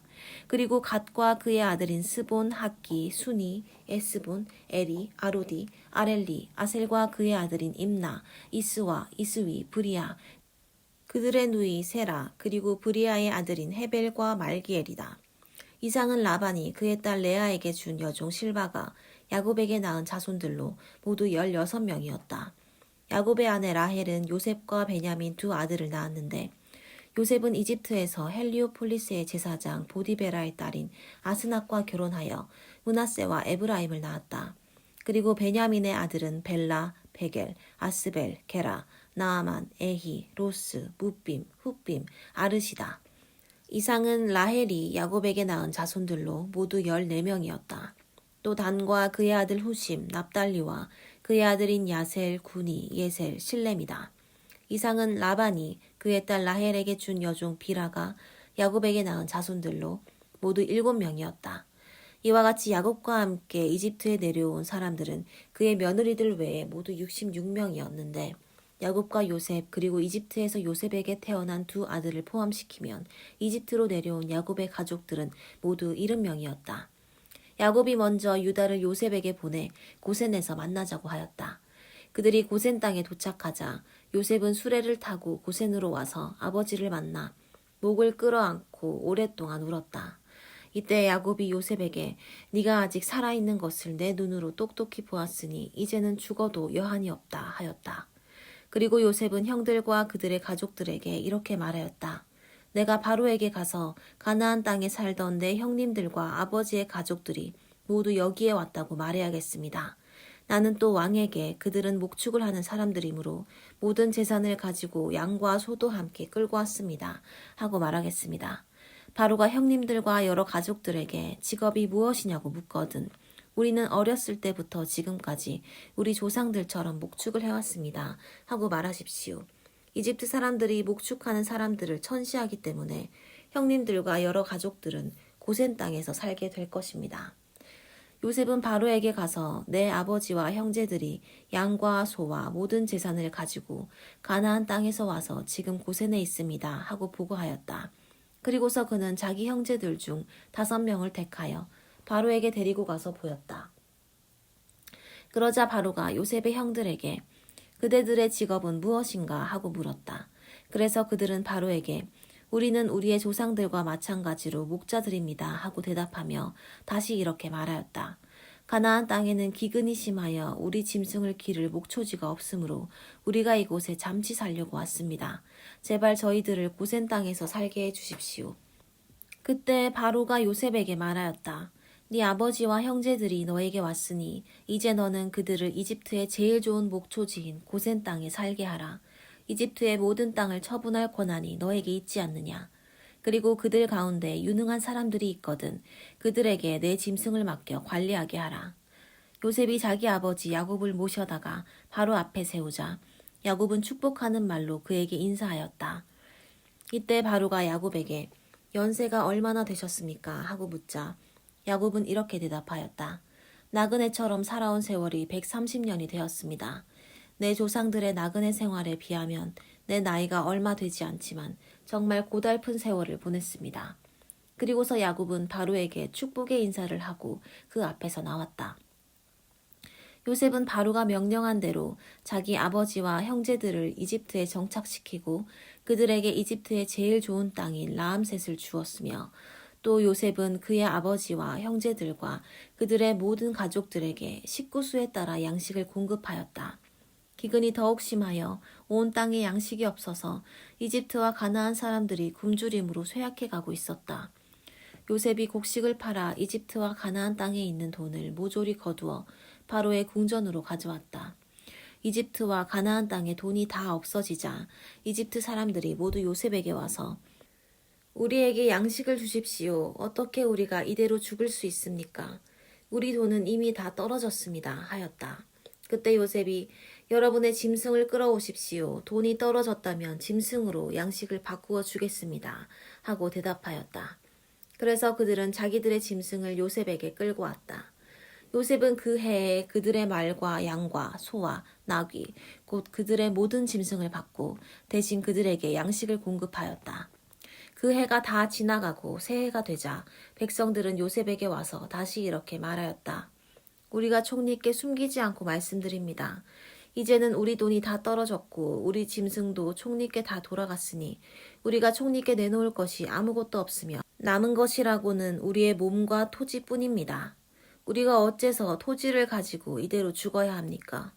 Speaker 1: 그리고 갓과 그의 아들인 스본, 학기, 수니, 에스본, 에리, 아로디, 아렐리, 아셀과 그의 아들인 임나, 이스와, 이스위, 브리아, 그들의 누이 세라 그리고 브리아의 아들인 헤벨과 말기엘이다. 이상은 라반이 그의 딸 레아에게 준 여종 실바가 야곱에게 낳은 자손들로 모두 16명이었다. 야곱의 아내 라헬은 요셉과 베냐민 두 아들을 낳았는데 요셉은 이집트에서 헬리오폴리스의 제사장 보디베라의 딸인 아스낙과 결혼하여 므낫세와 에브라임을 낳았다. 그리고 베냐민의 아들은 벨라, 베겔, 아스벨, 게라, 나아만, 에히, 로스, 무빔, 훗빔, 아르시다. 이상은 라헬이 야곱에게 낳은 자손들로 모두 14명이었다. 또 단과 그의 아들 후심, 납달리와 그의 아들인 야셀, 구니, 예셀, 실렘이다. 이상은 라반이 그의 딸 라헬에게 준 여종 비라가 야곱에게 낳은 자손들로 모두 7명이었다. 이와 같이 야곱과 함께 이집트에 내려온 사람들은 그의 며느리들 외에 모두 66명이었는데 야곱과 요셉 그리고 이집트에서 요셉에게 태어난 두 아들을 포함시키면 이집트로 내려온 야곱의 가족들은 모두 70명이었다. 야곱이 먼저 유다를 요셉에게 보내 고센에서 만나자고 하였다. 그들이 고센 땅에 도착하자 요셉은 수레를 타고 고센으로 와서 아버지를 만나 목을 끌어안고 오랫동안 울었다. 이때 야곱이 요셉에게 네가 아직 살아있는 것을 내 눈으로 똑똑히 보았으니 이제는 죽어도 여한이 없다 하였다. 그리고 요셉은 형들과 그들의 가족들에게 이렇게 말하였다. 내가 바로에게 가서 가나안 땅에 살던 내 형님들과 아버지의 가족들이 모두 여기에 왔다고 말해야겠습니다. 나는 또 왕에게 그들은 목축을 하는 사람들이므로 모든 재산을 가지고 양과 소도 함께 끌고 왔습니다. 하고 말하겠습니다. 바로가 형님들과 여러 가족들에게 직업이 무엇이냐고 묻거든 우리는 어렸을 때부터 지금까지 우리 조상들처럼 목축을 해왔습니다. 하고 말하십시오. 이집트 사람들이 목축하는 사람들을 천시하기 때문에 형님들과 여러 가족들은 고센 땅에서 살게 될 것입니다. 요셉은 바로에게 가서 내 아버지와 형제들이 양과 소와 모든 재산을 가지고 가나안 땅에서 와서 지금 고센에 있습니다. 하고 보고하였다. 그리고서 그는 자기 형제들 중 5명을 택하여 바로에게 데리고 가서 보였다. 그러자 바로가 요셉의 형들에게 그대들의 직업은 무엇인가 하고 물었다. 그래서 그들은 바로에게 우리는 우리의 조상들과 마찬가지로 목자들입니다 하고 대답하며 다시 이렇게 말하였다. 가나안 땅에는 기근이 심하여 우리 짐승을 기를 목초지가 없으므로 우리가 이곳에 잠시 살려고 왔습니다. 제발 저희들을 고센 땅에서 살게 해주십시오. 그때 바로가 요셉에게 말하였다. 네 아버지와 형제들이 너에게 왔으니 이제 너는 그들을 이집트의 제일 좋은 목초지인 고센 땅에 살게 하라. 이집트의 모든 땅을 처분할 권한이 너에게 있지 않느냐. 그리고 그들 가운데 유능한 사람들이 있거든 그들에게 내 짐승을 맡겨 관리하게 하라. 요셉이 자기 아버지 야곱을 모셔다가 바로 앞에 세우자 야곱은 축복하는 말로 그에게 인사하였다. 이때 바로가 야곱에게 연세가 얼마나 되셨습니까? 하고 묻자 야곱은 이렇게 대답하였다. 나그네처럼 살아온 세월이 130년이 되었습니다. 내 조상들의 나그네 생활에 비하면 내 나이가 얼마 되지 않지만 정말 고달픈 세월을 보냈습니다. 그리고서 야곱은 바로에게 축복의 인사를 하고 그 앞에서 나왔다. 요셉은 바로가 명령한 대로 자기 아버지와 형제들을 이집트에 정착시키고 그들에게 이집트의 제일 좋은 땅인 라암셋을 주었으며 또 요셉은 그의 아버지와 형제들과 그들의 모든 가족들에게 식구수에 따라 양식을 공급하였다. 기근이 더욱 심하여 온 땅에 양식이 없어서 이집트와 가나안 사람들이 굶주림으로 쇠약해 가고 있었다. 요셉이 곡식을 팔아 이집트와 가나안 땅에 있는 돈을 모조리 거두어 바로의 궁전으로 가져왔다. 이집트와 가나안 땅에 돈이 다 없어지자 이집트 사람들이 모두 요셉에게 와서 우리에게 양식을 주십시오. 어떻게 우리가 이대로 죽을 수 있습니까? 우리 돈은 이미 다 떨어졌습니다. 하였다. 그때 요셉이 여러분의 짐승을 끌어오십시오. 돈이 떨어졌다면 짐승으로 양식을 바꾸어 주겠습니다. 하고 대답하였다. 그래서 그들은 자기들의 짐승을 요셉에게 끌고 왔다. 요셉은 그 해에 그들의 말과 양과 소와 나귀, 곧 그들의 모든 짐승을 받고 대신 그들에게 양식을 공급하였다. 그 해가 다 지나가고 새해가 되자 백성들은 요셉에게 와서 다시 이렇게 말하였다. 우리가 총리께 숨기지 않고 말씀드립니다. 이제는 우리 돈이 다 떨어졌고 우리 짐승도 총리께 다 돌아갔으니 우리가 총리께 내놓을 것이 아무것도 없으며 남은 것이라고는 우리의 몸과 토지뿐입니다. 우리가 어째서 토지를 가지고 이대로 죽어야 합니까?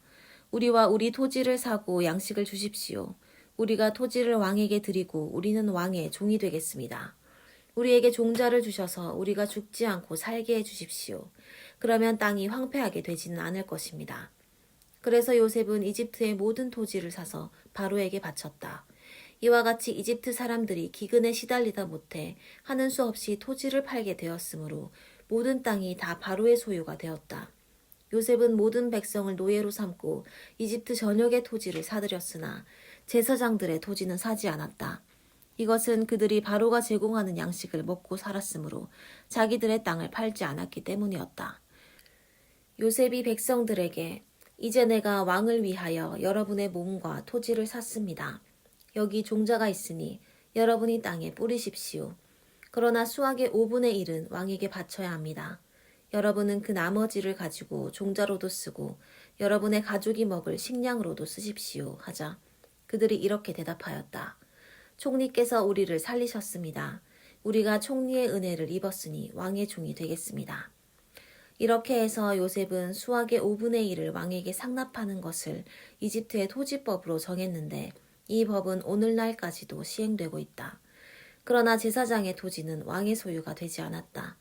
Speaker 1: 우리와 우리 토지를 사고 양식을 주십시오. 우리가 토지를 왕에게 드리고 우리는 왕의 종이 되겠습니다. 우리에게 종자를 주셔서 우리가 죽지 않고 살게 해 주십시오. 그러면 땅이 황폐하게 되지는 않을 것입니다. 그래서 요셉은 이집트의 모든 토지를 사서 바로에게 바쳤다. 이와 같이 이집트 사람들이 기근에 시달리다 못해 하는 수 없이 토지를 팔게 되었으므로 모든 땅이 다 바로의 소유가 되었다. 요셉은 모든 백성을 노예로 삼고 이집트 전역의 토지를 사들였으나 제사장들의 토지는 사지 않았다. 이것은 그들이 바로가 제공하는 양식을 먹고 살았으므로 자기들의 땅을 팔지 않았기 때문이었다. 요셉이 백성들에게 이제 내가 왕을 위하여 여러분의 몸과 토지를 샀습니다. 여기 종자가 있으니 여러분이 땅에 뿌리십시오. 그러나 수확의 5분의 1은 왕에게 바쳐야 합니다. 여러분은 그 나머지를 가지고 종자로도 쓰고 여러분의 가족이 먹을 식량으로도 쓰십시오. 하자 그들이 이렇게 대답하였다. 총리께서 우리를 살리셨습니다. 우리가 총리의 은혜를 입었으니 왕의 종이 되겠습니다. 이렇게 해서 요셉은 수확의 5분의 1을 왕에게 상납하는 것을 이집트의 토지법으로 정했는데 이 법은 오늘날까지도 시행되고 있다. 그러나 제사장의 토지는 왕의 소유가 되지 않았다.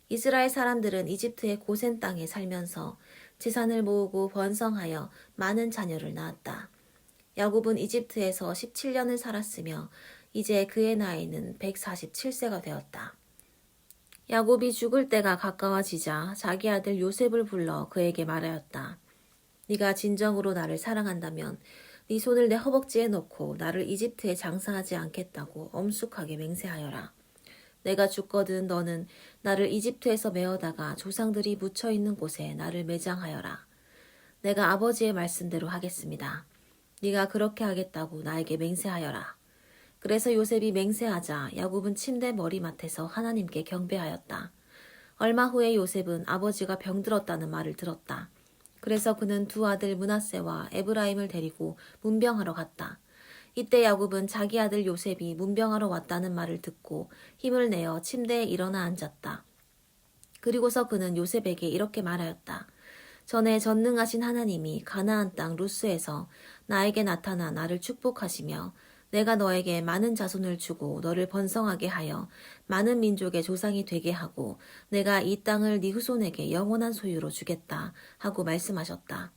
Speaker 1: 이스라엘 사람들은 이집트의 고센 땅에 살면서 재산을 모으고 번성하여 많은 자녀를 낳았다. 야곱은 이집트에서 17년을 살았으며 이제 그의 나이는 147세가 되었다. 야곱이 죽을 때가 가까워지자 자기 아들 요셉을 불러 그에게 말하였다. 네가 진정으로 나를 사랑한다면 네 손을 내 허벅지에 놓고 나를 이집트에 장사하지 않겠다고 엄숙하게 맹세하여라. 내가 죽거든 너는 나를 이집트에서 메어다가 조상들이 묻혀있는 곳에 나를 매장하여라. 내가 아버지의 말씀대로 하겠습니다. 네가 그렇게 하겠다고 나에게 맹세하여라. 그래서 요셉이 맹세하자 야곱은 침대 머리맡에서 하나님께 경배하였다. 얼마 후에 요셉은 아버지가 병들었다는 말을 들었다. 그래서 그는 두 아들 므낫세와 에브라임을 데리고 문병하러 갔다. 이때 야곱은 자기 아들 요셉이 문병하러 왔다는 말을 듣고 힘을 내어 침대에 일어나 앉았다. 그리고서 그는 요셉에게 이렇게 말하였다. 전에 전능하신 하나님이 가나안 땅 루스에서 나에게 나타나 나를 축복하시며 내가 너에게 많은 자손을 주고 너를 번성하게 하여 많은 민족의 조상이 되게 하고 내가 이 땅을 네 후손에게 영원한 소유로 주겠다 하고 말씀하셨다.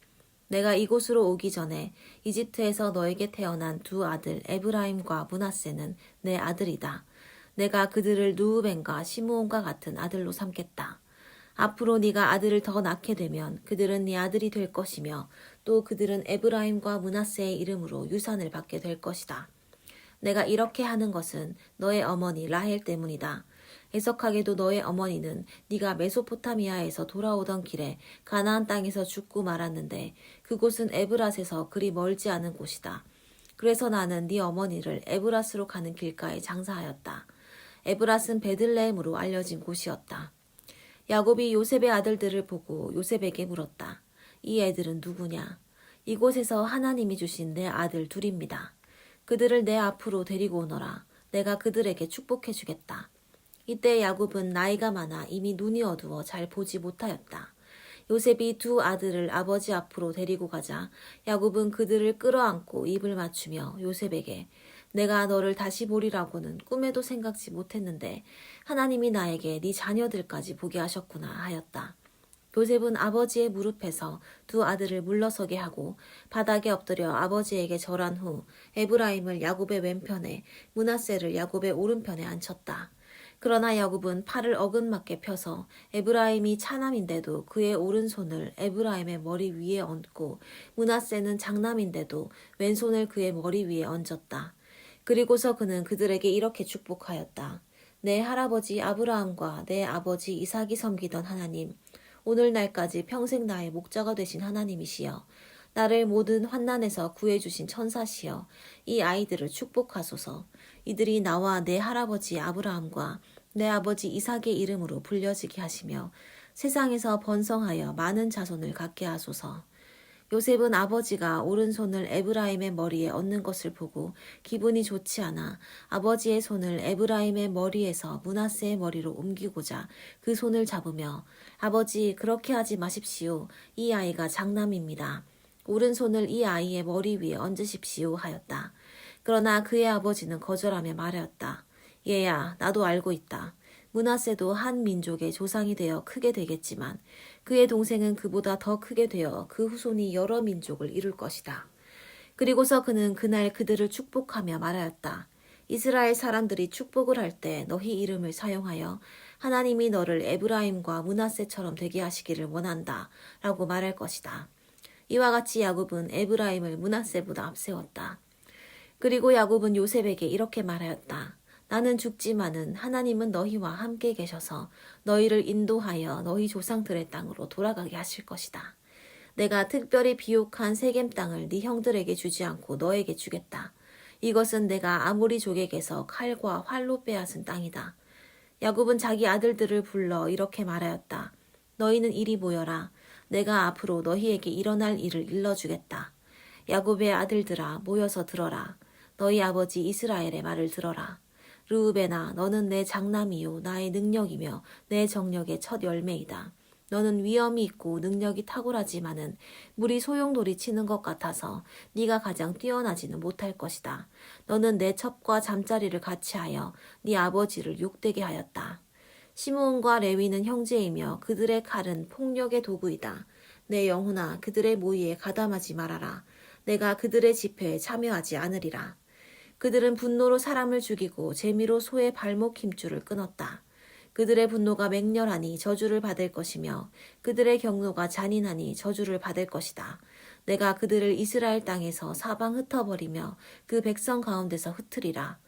Speaker 1: 내가 이곳으로 오기 전에 이집트에서 너에게 태어난 두 아들 에브라임과 므낫세는 내 아들이다. 내가 그들을 누우벤과 시므온과 같은 아들로 삼겠다. 앞으로 네가 아들을 더 낳게 되면 그들은 네 아들이 될 것이며 또 그들은 에브라임과 므낫세의 이름으로 유산을 받게 될 것이다. 내가 이렇게 하는 것은 너의 어머니 라헬 때문이다. 애석하게도 너의 어머니는 네가 메소포타미아에서 돌아오던 길에 가나안 땅에서 죽고 말았는데 그곳은 에브랏에서 그리 멀지 않은 곳이다. 그래서 나는 네 어머니를 에브랏으로 가는 길가에 장사하였다. 에브랏은 베들레헴으로 알려진 곳이었다. 야곱이 요셉의 아들들을 보고 요셉에게 물었다. 이 애들은 누구냐? 이곳에서 하나님이 주신 내 아들 둘입니다. 그들을 내 앞으로 데리고 오너라. 내가 그들에게 축복해 주겠다. 이때 야곱은 나이가 많아 이미 눈이 어두워 잘 보지 못하였다. 요셉이 두 아들을 아버지 앞으로 데리고 가자 야곱은 그들을 끌어안고 입을 맞추며 요셉에게 내가 너를 다시 보리라고는 꿈에도 생각지 못했는데 하나님이 나에게 네 자녀들까지 보게 하셨구나 하였다. 요셉은 아버지의 무릎에서 두 아들을 물러서게 하고 바닥에 엎드려 아버지에게 절한 후 에브라임을 야곱의 왼편에 므낫세를 야곱의 오른편에 앉혔다. 그러나 야곱은 팔을 어긋맞게 펴서 에브라임이 차남인데도 그의 오른손을 에브라임의 머리 위에 얹고 므낫세는 장남인데도 왼손을 그의 머리 위에 얹었다. 그리고서 그는 그들에게 이렇게 축복하였다. 내 할아버지 아브라함과 내 아버지 이삭이 섬기던 하나님, 오늘날까지 평생 나의 목자가 되신 하나님이시여, 나를 모든 환난에서 구해주신 천사시여, 이 아이들을 축복하소서. 이들이 나와 내 할아버지 아브라함과 내 아버지 이삭의 이름으로 불려지게 하시며 세상에서 번성하여 많은 자손을 갖게 하소서. 요셉은 아버지가 오른손을 에브라임의 머리에 얹는 것을 보고 기분이 좋지 않아 아버지의 손을 에브라임의 머리에서 므낫세의 머리로 옮기고자 그 손을 잡으며 아버지 그렇게 하지 마십시오. 이 아이가 장남입니다. 오른손을 이 아이의 머리 위에 얹으십시오 하였다. 그러나 그의 아버지는 거절하며 말하였다. 얘야 나도 알고 있다. 므낫세도 한 민족의 조상이 되어 크게 되겠지만 그의 동생은 그보다 더 크게 되어 그 후손이 여러 민족을 이룰 것이다. 그리고서 그는 그날 그들을 축복하며 말하였다. 이스라엘 사람들이 축복을 할 때 너희 이름을 사용하여 하나님이 너를 에브라임과 므낫세처럼 되게 하시기를 원한다 라고 말할 것이다. 이와 같이 야곱은 에브라임을 므낫세보다 앞세웠다. 그리고 야곱은 요셉에게 이렇게 말하였다. 나는 죽지만은 하나님은 너희와 함께 계셔서 너희를 인도하여 너희 조상들의 땅으로 돌아가게 하실 것이다. 내가 특별히 비옥한 세겜 땅을 네 형들에게 주지 않고 너에게 주겠다. 이것은 내가 아모리족에게서 칼과 활로 빼앗은 땅이다. 야곱은 자기 아들들을 불러 이렇게 말하였다. 너희는 이리 모여라. 내가 앞으로 너희에게 일어날 일을 일러주겠다. 야곱의 아들들아 모여서 들어라. 너희 아버지 이스라엘의 말을 들어라. 르우벤아 너는 내 장남이요 나의 능력이며 내 정력의 첫 열매이다. 너는 위엄이 있고 능력이 탁월하지만은 물이 소용돌이 치는 것 같아서 네가 가장 뛰어나지는 못할 것이다. 너는 내 첩과 잠자리를 같이 하여 네 아버지를 욕되게 하였다. 시므온과 레위는 형제이며 그들의 칼은 폭력의 도구이다. 내 영혼아 그들의 모의에 가담하지 말아라. 내가 그들의 집회에 참여하지 않으리라. 그들은 분노로 사람을 죽이고 재미로 소의 발목 힘줄을 끊었다. 그들의 분노가 맹렬하니 저주를 받을 것이며 그들의 경노가 잔인하니 저주를 받을 것이다. 내가 그들을 이스라엘 땅에서 사방 흩어버리며 그 백성 가운데서 흩으리라.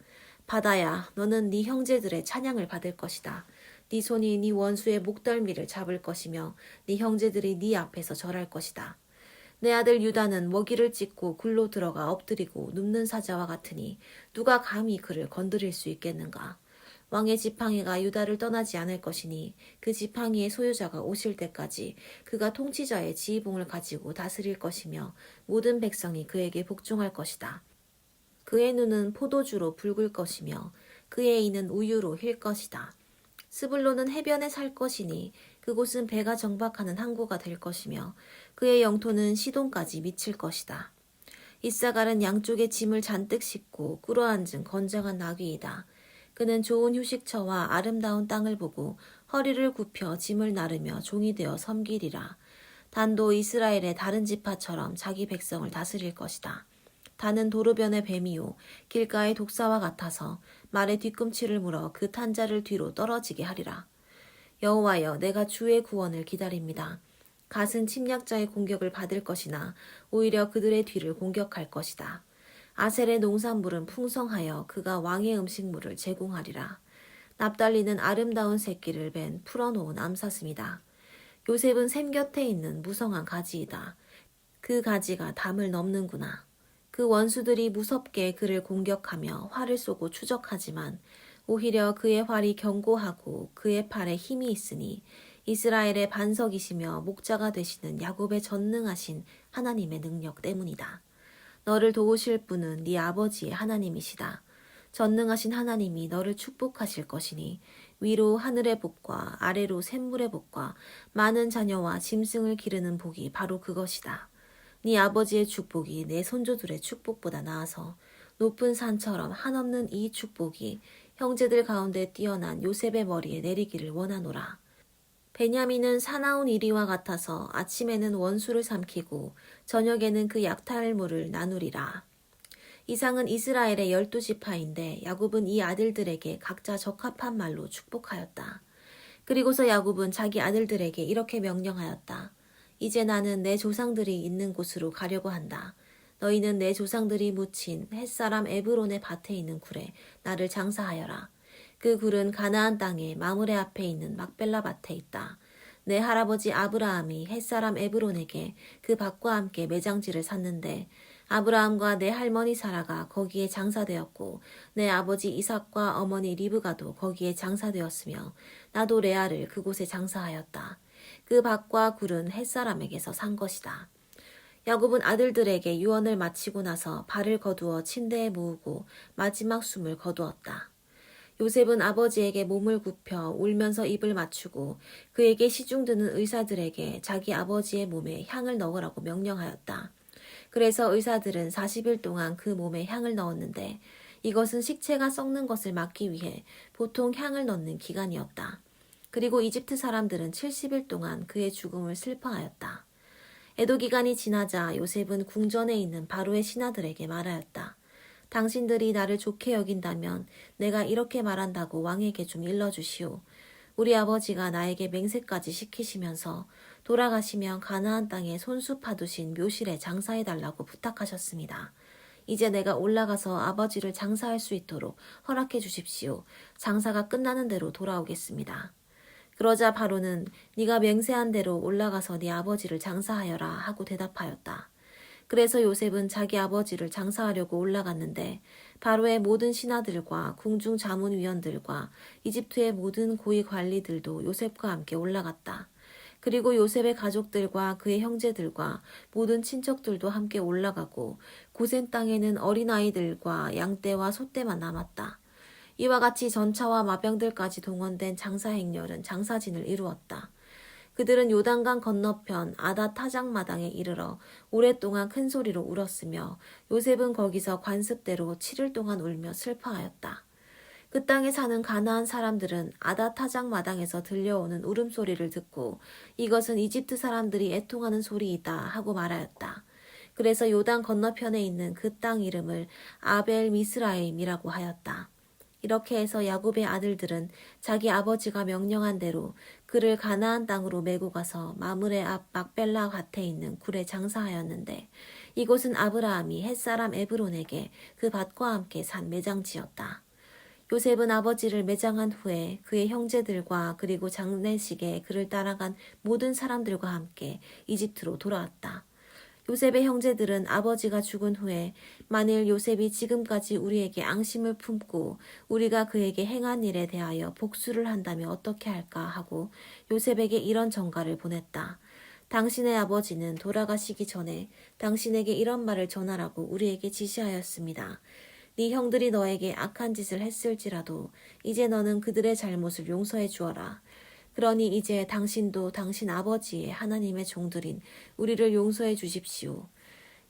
Speaker 1: 바다야 너는 네 형제들의 찬양을 받을 것이다. 네 손이 네 원수의 목덜미를 잡을 것이며 네 형제들이 네 앞에서 절할 것이다. 내 아들 유다는 먹이를 찢고 굴로 들어가 엎드리고 눕는 사자와 같으니 누가 감히 그를 건드릴 수 있겠는가. 왕의 지팡이가 유다를 떠나지 않을 것이니 그 지팡이의 소유자가 오실 때까지 그가 통치자의 지휘봉을 가지고 다스릴 것이며 모든 백성이 그에게 복종할 것이다. 그의 눈은 포도주로 붉을 것이며 그의 이는 우유로 힐 것이다. 스불론은 해변에 살 것이니 그곳은 배가 정박하는 항구가 될 것이며 그의 영토는 시돈까지 미칠 것이다. 이사갈은 양쪽에 짐을 잔뜩 싣고 꿇어앉은 건장한 나귀이다. 그는 좋은 휴식처와 아름다운 땅을 보고 허리를 굽혀 짐을 나르며 종이 되어 섬기리라. 단도 이스라엘의 다른 지파처럼 자기 백성을 다스릴 것이다. 단은 도로변의 뱀이요 길가의 독사와 같아서 말의 뒤꿈치를 물어 그 탄자를 뒤로 떨어지게 하리라. 여호와여 내가 주의 구원을 기다립니다. 갓은 침략자의 공격을 받을 것이나 오히려 그들의 뒤를 공격할 것이다. 아셀의 농산물은 풍성하여 그가 왕의 음식물을 제공하리라. 납달리는 아름다운 새끼를 벤 풀어놓은 암사슴이다. 요셉은 샘 곁에 있는 무성한 가지이다. 그 가지가 담을 넘는구나. 그 원수들이 무섭게 그를 공격하며 활을 쏘고 추적하지만 오히려 그의 활이 견고하고 그의 팔에 힘이 있으니 이스라엘의 반석이시며 목자가 되시는 야곱의 전능하신 하나님의 능력 때문이다. 너를 도우실 분은 네 아버지의 하나님이시다. 전능하신 하나님이 너를 축복하실 것이니 위로 하늘의 복과 아래로 샘물의 복과 많은 자녀와 짐승을 기르는 복이 바로 그것이다. 네 아버지의 축복이 내 손조들의 축복보다 나아서 높은 산처럼 한없는 이 축복이 형제들 가운데 뛰어난 요셉의 머리에 내리기를 원하노라. 베냐민은 사나운 이리와 같아서 아침에는 원수를 삼키고 저녁에는 그 약탈물을 나누리라. 이상은 이스라엘의 12지파인데 야곱은 이 아들들에게 각자 적합한 말로 축복하였다. 그리고서 야곱은 자기 아들들에게 이렇게 명령하였다. 이제 나는 내 조상들이 있는 곳으로 가려고 한다. 너희는 내 조상들이 묻힌 햇사람 에브론의 밭에 있는 굴에 나를 장사하여라. 그 굴은 가나안 땅에 마므레 앞에 있는 막벨라 밭에 있다. 내 할아버지 아브라함이 햇사람 에브론에게 그 밭과 함께 매장지를 샀는데 아브라함과 내 할머니 사라가 거기에 장사되었고 내 아버지 이삭과 어머니 리브가도 거기에 장사되었으며 나도 레아를 그곳에 장사하였다. 그 밭과 굴은 햇사람에게서 산 것이다. 야곱은 아들들에게 유언을 마치고 나서 발을 거두어 침대에 모으고 마지막 숨을 거두었다. 요셉은 아버지에게 몸을 굽혀 울면서 입을 맞추고 그에게 시중드는 의사들에게 자기 아버지의 몸에 향을 넣으라고 명령하였다. 그래서 의사들은 40일 동안 그 몸에 향을 넣었는데 이것은 식체가 썩는 것을 막기 위해 보통 향을 넣는 기간이었다. 그리고 이집트 사람들은 70일 동안 그의 죽음을 슬퍼하였다. 애도 기간이 지나자 요셉은 궁전에 있는 바로의 신하들에게 말하였다. 당신들이 나를 좋게 여긴다면 내가 이렇게 말한다고 왕에게 좀 일러주시오. 우리 아버지가 나에게 맹세까지 시키시면서 돌아가시면 가나안 땅에 손수 파두신 묘실에 장사해달라고 부탁하셨습니다. 이제 내가 올라가서 아버지를 장사할 수 있도록 허락해 주십시오. 장사가 끝나는 대로 돌아오겠습니다. 그러자 바로는 네가 맹세한 대로 올라가서 네 아버지를 장사하여라 하고 대답하였다. 그래서 요셉은 자기 아버지를 장사하려고 올라갔는데 바로의 모든 신하들과 궁중 자문위원들과 이집트의 모든 고위 관리들도 요셉과 함께 올라갔다. 그리고 요셉의 가족들과 그의 형제들과 모든 친척들도 함께 올라가고 고센 땅에는 어린아이들과 양떼와 소떼만 남았다. 이와 같이 전차와 마병들까지 동원된 장사행렬은 장사진을 이루었다. 그들은 요단강 건너편 아다 타작마당에 이르러 오랫동안 큰 소리로 울었으며 요셉은 거기서 관습대로 7일 동안 울며 슬퍼하였다. 그 땅에 사는 가나안 사람들은 아다 타작마당에서 들려오는 울음소리를 듣고 이것은 이집트 사람들이 애통하는 소리이다 하고 말하였다. 그래서 요단 건너편에 있는 그 땅 이름을 아벨 미스라임이라고 하였다. 이렇게 해서 야곱의 아들들은 자기 아버지가 명령한 대로 그를 가나안 땅으로 메고 가서 마므레 앞 막벨라 밭에 있는 굴에 장사하였는데 이곳은 아브라함이 햇사람 에브론에게 그 밭과 함께 산 매장지였다. 요셉은 아버지를 매장한 후에 그의 형제들과 그리고 장례식에 그를 따라간 모든 사람들과 함께 이집트로 돌아왔다. 요셉의 형제들은 아버지가 죽은 후에 만일 요셉이 지금까지 우리에게 앙심을 품고 우리가 그에게 행한 일에 대하여 복수를 한다면 어떻게 할까 하고 요셉에게 이런 전가를 보냈다. 당신의 아버지는 돌아가시기 전에 당신에게 이런 말을 전하라고 우리에게 지시하였습니다. 네 형들이 너에게 악한 짓을 했을지라도 이제 너는 그들의 잘못을 용서해 주어라. 그러니 이제 당신도 당신 아버지의 하나님의 종들인 우리를 용서해 주십시오.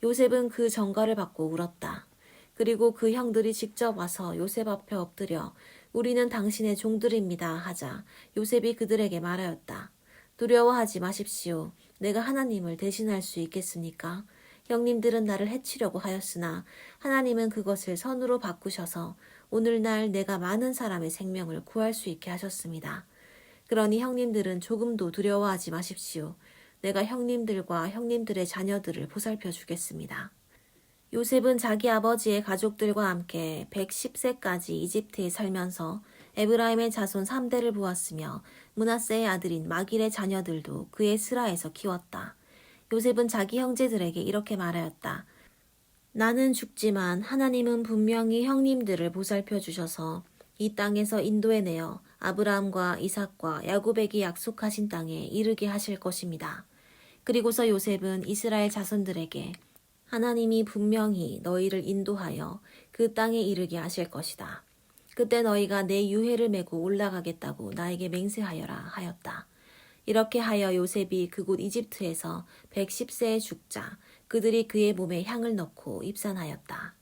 Speaker 1: 요셉은 그 전가를 받고 울었다. 그리고 그 형들이 직접 와서 요셉 앞에 엎드려 우리는 당신의 종들입니다 하자 요셉이 그들에게 말하였다. 두려워하지 마십시오. 내가 하나님을 대신할 수 있겠습니까? 형님들은 나를 해치려고 하였으나 하나님은 그것을 선으로 바꾸셔서 오늘날 내가 많은 사람의 생명을 구할 수 있게 하셨습니다. 그러니 형님들은 조금도 두려워하지 마십시오. 내가 형님들과 형님들의 자녀들을 보살펴 주겠습니다. 요셉은 자기 아버지의 가족들과 함께 110세까지 이집트에 살면서 에브라임의 자손 3대를 보았으며 므낫세의 아들인 마길의 자녀들도 그의 스라에서 키웠다. 요셉은 자기 형제들에게 이렇게 말하였다. 나는 죽지만 하나님은 분명히 형님들을 보살펴 주셔서 이 땅에서 인도해내어 아브라함과 이삭과 야곱에게 약속하신 땅에 이르게 하실 것입니다. 그리고서 요셉은 이스라엘 자손들에게 하나님이 분명히 너희를 인도하여 그 땅에 이르게 하실 것이다. 그때 너희가 내 유해를 메고 올라가겠다고 나에게 맹세하여라 하였다. 이렇게 하여 요셉이 그곳 이집트에서 110세에 죽자 그들이 그의 몸에 향을 넣고 입산하였다.